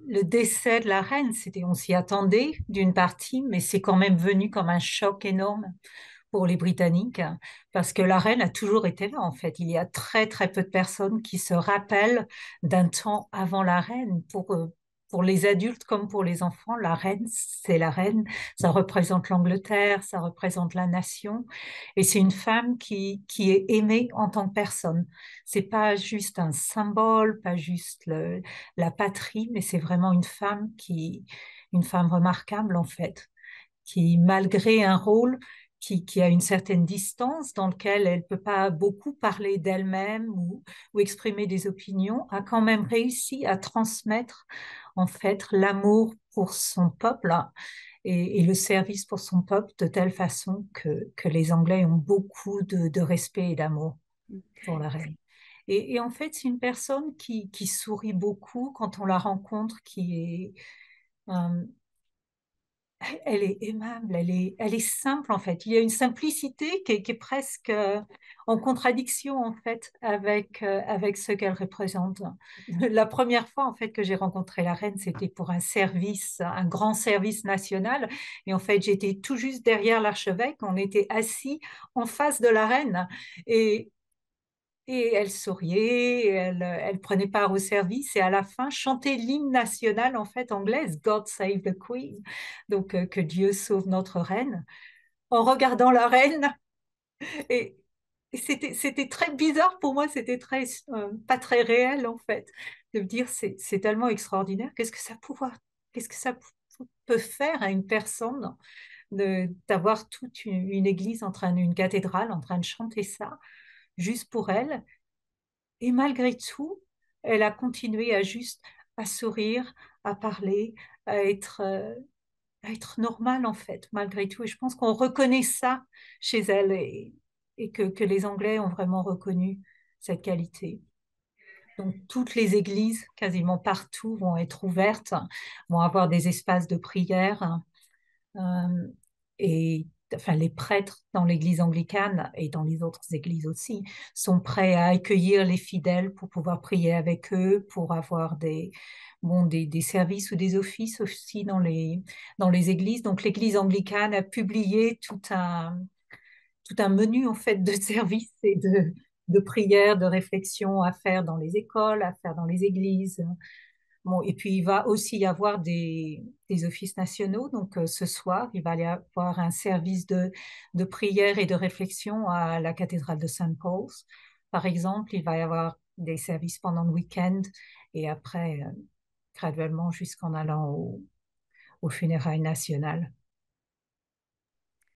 le décès de la reine, on s'y attendait d'une partie, mais c'est quand même venu comme un choc énorme pour les Britanniques, hein, parce que la reine a toujours été là, en fait. Il y a très, très peu de personnes qui se rappellent d'un temps avant la reine. Pour les adultes comme pour les enfants, la reine, c'est la reine. Ça représente l'Angleterre, ça représente la nation. Et c'est une femme qui est aimée en tant que personne. C'est pas juste un symbole, pas juste la patrie, mais c'est vraiment une femme remarquable, en fait, qui, malgré un rôle qui a une certaine distance, dans lequel elle ne peut pas beaucoup parler d'elle-même ou exprimer des opinions, a quand même réussi à transmettre en fait l'amour pour son peuple, hein, et le service pour son peuple de telle façon que les Anglais ont beaucoup de respect et d'amour pour la reine. Et en fait, c'est une personne qui sourit beaucoup quand on la rencontre, euh, elle est aimable, elle est simple en fait. Il y a une simplicité qui est presque en contradiction en fait avec ce qu'elle représente. La première fois en fait que j'ai rencontré la reine, c'était pour un service, un grand service national. Et en fait, j'étais tout juste derrière l'archevêque. On était assis en face de la reine. Et et elle souriait, elle prenait part au service et à la fin chantait l'hymne national en fait anglaise, God Save the Queen, donc que Dieu sauve notre reine, en regardant la reine. Et, et c'était très bizarre pour moi, c'était très pas très réel en fait, de me dire c'est tellement extraordinaire. Qu'est-ce que ça peut faire à une personne d'avoir toute une église une cathédrale en train de chanter ça juste pour elle. Et malgré tout, elle a continué à sourire, à parler, à être, euh, à être normale en fait, malgré tout. Et je pense qu'on reconnaît ça chez elle et que les Anglais ont vraiment reconnu cette qualité. Donc toutes les églises, quasiment partout, vont être ouvertes, vont avoir des espaces de prière. Euh, et enfin, les prêtres dans l'église anglicane et dans les autres églises aussi sont prêts à accueillir les fidèles pour pouvoir prier avec eux, pour avoir des services ou des offices aussi dans les églises. Donc l'église anglicane a publié tout un menu en fait de services et de prières, de réflexions à faire dans les écoles, à faire dans les églises. Bon, et puis, il va aussi y avoir des offices nationaux. Donc, ce soir, il va y avoir un service de prière et de réflexion à la cathédrale de Saint Paul's. Par exemple, il va y avoir des services pendant le week-end et après, graduellement, jusqu'en allant au funérailles nationales.